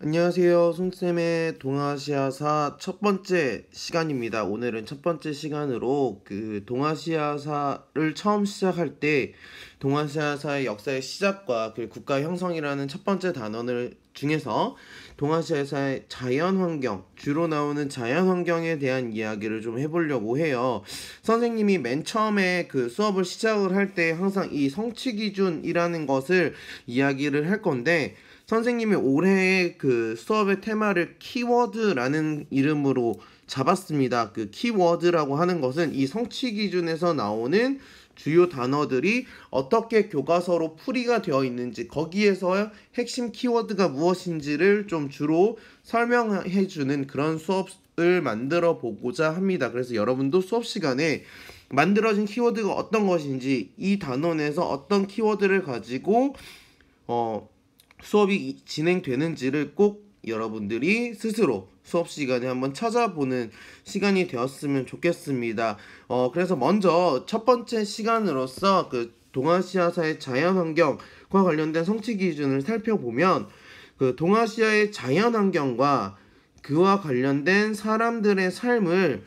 안녕하세요. 송쌤의 동아시아사 첫 번째 시간입니다. 오늘은 첫 번째 시간으로 동아시아사를 처음 시작할 때 동아시아사의 역사의 시작과 국가 형성이라는 첫 번째 단원을 중에서 동아시아사의 자연환경, 주로 나오는 자연환경에 대한 이야기를 좀 해보려고 해요. 선생님이 맨 처음에 수업을 시작을 할 때 항상 이 성취기준이라는 것을 이야기를 할 건데, 선생님이 올해 수업의 테마를 키워드라는 이름으로 잡았습니다. 키워드라고 하는 것은 이 성취 기준에서 나오는 주요 단어들이 어떻게 교과서로 풀이가 되어 있는지, 거기에서 핵심 키워드가 무엇인지를 좀 주로 설명해 주는 그런 수업을 만들어 보고자 합니다. 그래서 여러분도 수업 시간에 만들어진 키워드가 어떤 것인지, 이 단원에서 어떤 키워드를 가지고 수업이 진행되는지를 꼭 여러분들이 스스로 수업 시간에 한번 찾아보는 시간이 되었으면 좋겠습니다. 그래서 먼저 첫 번째 시간으로서 동아시아사의 자연환경과 관련된 성취 기준을 살펴보면, 동아시아의 자연환경과 그와 관련된 사람들의 삶을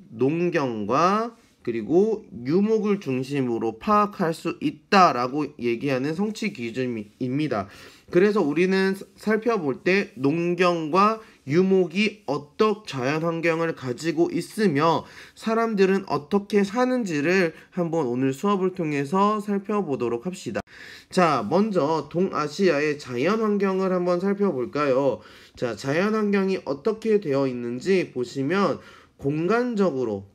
농경과 그리고 유목을 중심으로 파악할 수 있다라고 얘기하는 성취 기준입니다. 그래서 우리는 살펴볼 때 농경과 유목이 어떤 자연환경을 가지고 있으며 사람들은 어떻게 사는지를 한번 오늘 수업을 통해서 살펴보도록 합시다. 자, 먼저 동아시아의 자연환경을 한번 살펴볼까요? 자, 자연환경이 어떻게 되어 있는지 보시면,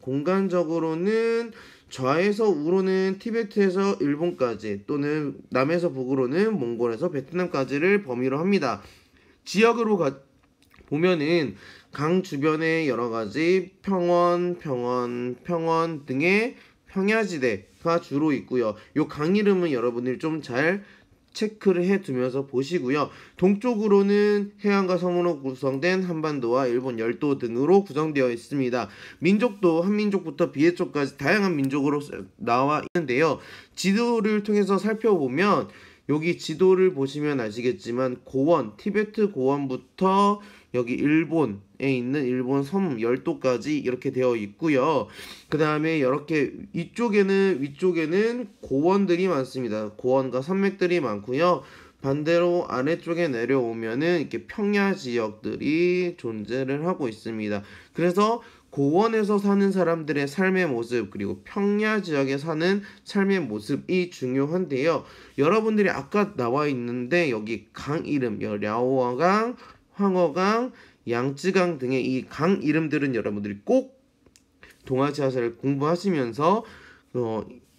공간적으로는 좌에서 우로는 티베트에서 일본까지, 또는 남에서 북으로는 몽골에서 베트남까지를 범위로 합니다. 지역으로 보면은 강 주변에 여러 가지 평원 등의 평야지대가 주로 있고요. 요 강 이름은 여러분들이 좀 잘 체크를 해두면서 보시고요. 동쪽으로는 해안과 섬으로 구성된 한반도와 일본 열도 등으로 구성되어 있습니다. 민족도 한민족부터 비해족까지 다양한 민족으로 나와 있는데요. 지도를 통해서 살펴보면, 여기 지도를 보시면 아시겠지만 티베트 고원부터 여기 일본에 있는 일본 섬 열도까지 이렇게 되어 있고요. 그 다음에 이렇게 위쪽에는 고원들이 많습니다. 고원과 산맥들이 많고요. 반대로 아래쪽에 내려오면은 이렇게 평야 지역들이 존재를 하고 있습니다. 그래서 고원에서 사는 사람들의 삶의 모습, 그리고 평야 지역에 사는 삶의 모습이 중요한데요. 여러분들이 아까 나와 있는데 여기 강 이름, 랴오어강, 황어강, 양쯔강 등의 이 강 이름들은 여러분들이 꼭 동아시아사를 공부하시면서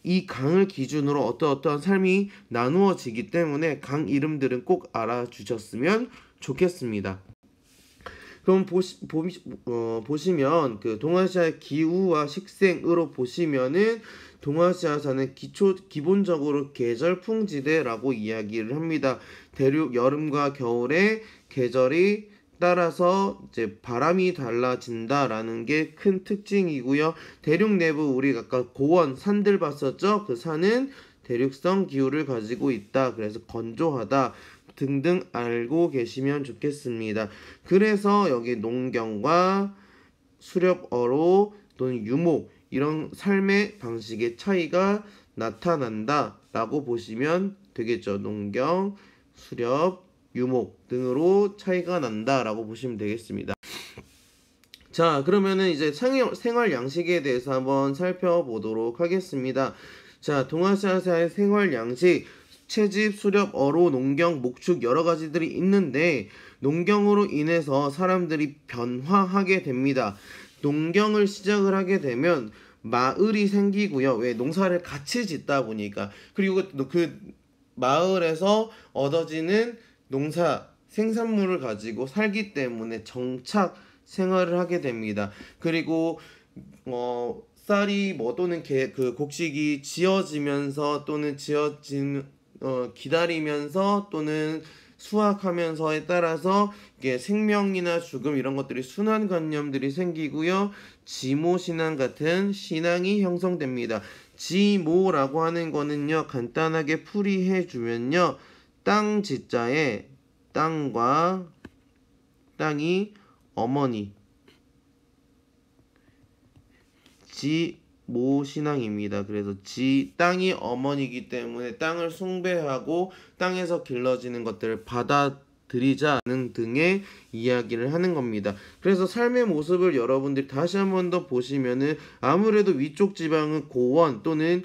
이 강을 기준으로 어떠한 삶이 나누어지기 때문에 강 이름들은 꼭 알아주셨으면 좋겠습니다. 그럼 보시면 동아시아의 기후와 식생으로 보시면은, 동아시아사는 기본적으로 계절풍지대라고 이야기를 합니다. 대륙 여름과 겨울에 계절이 따라서 이제 바람이 달라진다라는 게 큰 특징이고요. 대륙 내부 우리가 아까 고원 산들 봤었죠? 그 산은 대륙성 기후를 가지고 있다. 그래서 건조하다 등등 알고 계시면 좋겠습니다. 그래서 여기 농경과 수렵어로 또는 유목, 이런 삶의 방식의 차이가 나타난다 라고 보시면 되겠죠. 농경, 수렵, 유목 등으로 차이가 난다 라고 보시면 되겠습니다. 자, 그러면은 이제 생활 양식에 대해서 한번 살펴보도록 하겠습니다. 자, 동아시아사의 생활 양식, 채집, 수렵, 어로, 농경, 목축 여러 가지들이 있는데, 농경으로 인해서 사람들이 변화하게 됩니다. 농경을 시작을 하게 되면 마을이 생기고요. 왜? 농사를 같이 짓다 보니까. 그리고 그 마을에서 얻어지는 생산물을 가지고 살기 때문에 정착 생활을 하게 됩니다. 그리고 쌀이 또는 곡식이 지어지면서, 또는 기다리면서, 또는 수확하면서에 따라서 이게 생명이나 죽음 이런 것들이 순환관념들이 생기고요. 지모신앙 같은 신앙이 형성됩니다. 지모라고 하는 거는요, 간단하게 풀이해 주면요, 땅 지자에 땅이 어머니 지모신앙입니다. 그래서 땅이 어머니이기 때문에 땅을 숭배하고 땅에서 길러지는 것들을 받아들이자는 등의 이야기를 하는 겁니다. 그래서 삶의 모습을 여러분들이 다시 한 번 더 보시면은 아무래도 위쪽 지방은 고원 또는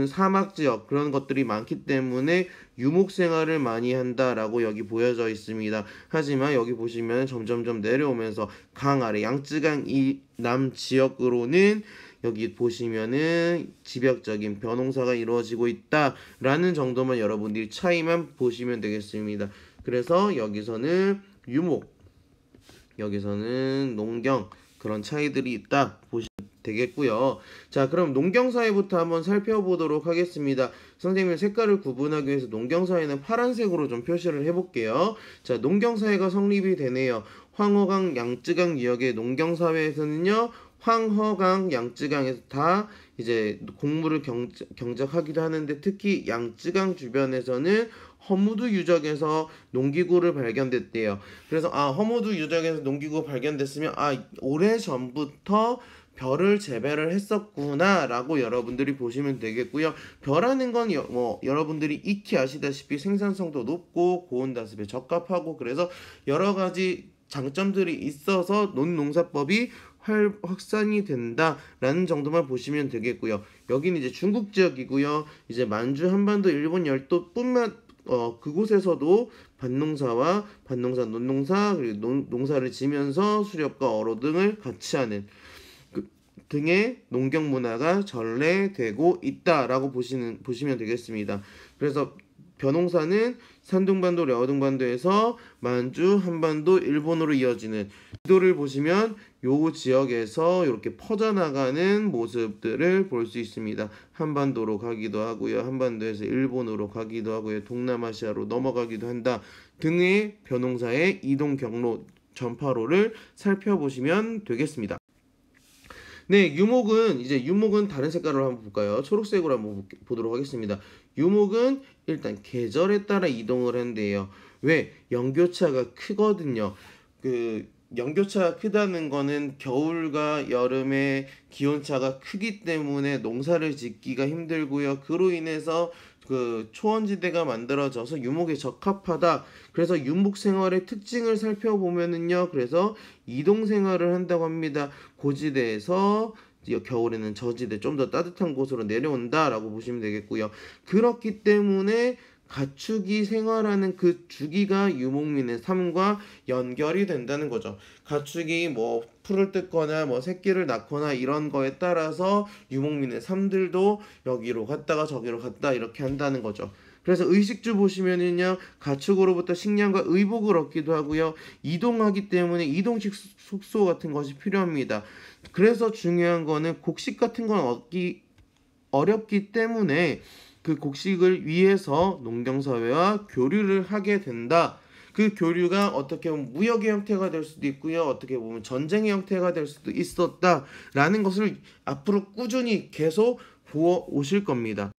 사막 지역 그런 것들이 많기 때문에 유목 생활을 많이 한다라고 여기 보여져 있습니다. 하지만 여기 보시면 점점점 내려오면서 강 아래 양쯔강 이 남 지역으로는 여기 보시면은 집약적인 벼농사가 이루어지고 있다라는 정도만 여러분들이 차이만 보시면 되겠습니다. 그래서 여기서는 유목, 여기서는 농경 그런 차이들이 있다 보시면 되겠고요. 자, 그럼 농경사회부터 한번 살펴보도록 하겠습니다. 선생님 색깔을 구분하기 위해서 농경사회는 파란색으로 좀 표시를 해볼게요. 자, 농경사회가 성립이 되네요. 황허강, 양쯔강 지역의 농경사회에서는요, 황허강, 양쯔강에서 다 이제 곡물을 경작하기도 하는데 특히 양쯔강 주변에서는 허무드 유적에서 농기구를 발견됐대요. 그래서 허무드 유적에서 농기구가 발견됐으면 오래전부터 벼를 재배를 했었구나 라고 여러분들이 보시면 되겠고요. 벼라는 건 여러분들이 익히 아시다시피 생산성도 높고 고온다습에 적합하고 그래서 여러가지 장점들이 있어서 논농사법이 확산이 된다라는 정도만 보시면 되겠고요. 여기는 이제 중국 지역이고요. 이제 만주, 한반도, 일본 열도뿐만 그곳에서도 밭농사, 논농사, 그리고 농사를 지면서 수렵과 어로 등을 같이 하는 등의 농경 문화가 전래되고 있다라고 보시면 되겠습니다. 그래서 벼농사는 산둥반도, 랴오둥반도에서 만주, 한반도, 일본으로 이어지는 지도를 보시면 요 지역에서 이렇게 퍼져나가는 모습들을 볼 수 있습니다. 한반도로 가기도 하고요. 한반도에서 일본으로 가기도 하고요. 동남아시아로 넘어가기도 한다 등의 벼농사의 이동 경로, 전파로를 살펴보시면 되겠습니다. 네, 유목은 다른 색깔로 한번 볼까요? 초록색으로 한번 보도록 하겠습니다. 유목은 일단 계절에 따라 이동을 한대요. 왜? 연교차가 크거든요. 연교차가 크다는 거는 겨울과 여름의 기온차가 크기 때문에 농사를 짓기가 힘들고요. 그로 인해서 초원지대가 만들어져서 유목에 적합하다. 그래서 유목 생활의 특징을 살펴보면은요. 그래서 이동 생활을 한다고 합니다. 고지대에서 겨울에는 저지대 좀 더 따뜻한 곳으로 내려온다라고 보시면 되겠고요. 그렇기 때문에 가축이 생활하는 그 주기가 유목민의 삶과 연결이 된다는 거죠. 가축이 풀을 뜯거나 새끼를 낳거나 이런 거에 따라서 유목민의 삶들도 여기로 갔다가 저기로 갔다 이렇게 한다는 거죠. 그래서 의식주 보시면은요, 가축으로부터 식량과 의복을 얻기도 하고요, 이동하기 때문에 이동식 숙소 같은 것이 필요합니다. 그래서 중요한 거는 곡식 같은 건 얻기 어렵기 때문에 그 곡식을 위해서 농경사회와 교류를 하게 된다. 그 교류가 어떻게 보면 무역의 형태가 될 수도 있고요. 어떻게 보면 전쟁의 형태가 될 수도 있었다라는 것을 앞으로 꾸준히 계속 보아 오실 겁니다.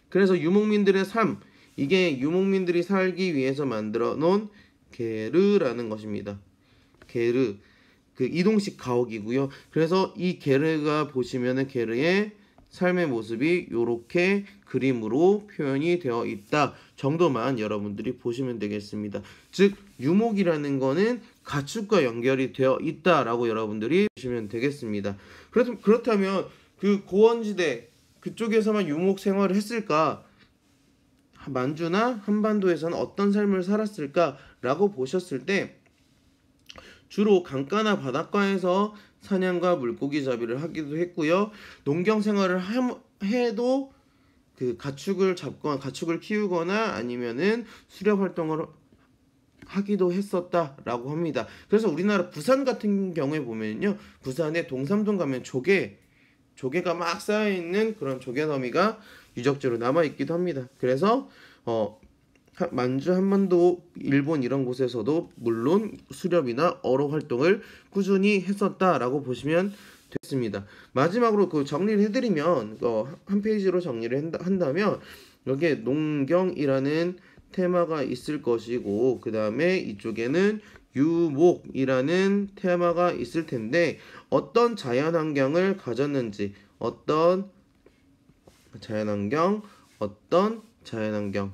그래서 유목민들의 삶, 이게 유목민들이 살기 위해서 만들어 놓은 게르라는 것입니다. 게르, 이동식 가옥이고요. 그래서 이 게르가 보시면은 게르의 삶의 모습이 이렇게 그림으로 표현이 되어 있다 정도만 여러분들이 보시면 되겠습니다. 즉 유목이라는 거는 가축과 연결이 되어 있다라고 여러분들이 보시면 되겠습니다. 그렇다면 그 고원지대 그쪽에서만 유목 생활을 했을까? 만주나 한반도에서는 어떤 삶을 살았을까라고 보셨을 때 주로 강가나 바닷가에서 사냥과 물고기 잡이를 하기도 했고요. 농경 생활을 해도 가축을 잡거나 가축을 키우거나 아니면은 수렵 활동을 하기도 했었다라고 합니다. 그래서 우리나라 부산 같은 경우에 보면요, 부산에 동삼동 가면 조개가 막 쌓여 있는 그런 조개너미가 유적지로 남아 있기도 합니다. 그래서 만주, 한반도, 일본 이런 곳에서도 물론 수렵이나 어로 활동을 꾸준히 했었다라고 보시면 됐습니다. 마지막으로 정리를 해드리면 한 페이지로 정리를 한다면 여기에 농경이라는 테마가 있을 것이고 그 다음에 이쪽에는 유목이라는 테마가 있을 텐데 어떤 자연환경을 가졌는지 어떤 자연환경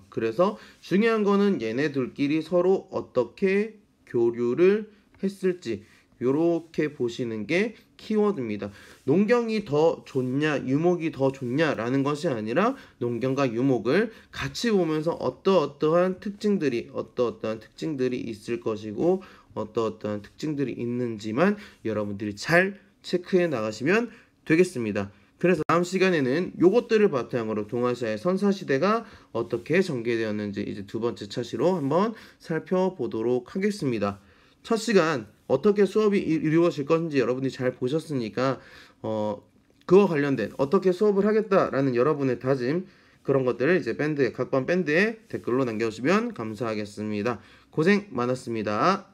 그래서 중요한 거는 얘네들끼리 서로 어떻게 교류를 했을지 요렇게 보시는 게 키워드입니다. 농경이 더 좋냐 유목이 더 좋냐라는 것이 아니라 농경과 유목을 같이 보면서 어떠어떠한 특징들이 있을 것이고 어떠어떠한 특징들이 있는지만 여러분들이 잘 체크해 나가시면 되겠습니다. 그래서 다음 시간에는 요것들을 바탕으로 동아시아의 선사시대가 어떻게 전개되었는지 이제 두 번째 차시로 한번 살펴보도록 하겠습니다. 첫 시간 어떻게 수업이 이루어질 건지 여러분들이 잘 보셨으니까 그와 관련된 어떻게 수업을 하겠다라는 여러분의 다짐 그런 것들을 이제 각번 밴드에 댓글로 남겨주시면 감사하겠습니다. 고생 많았습니다.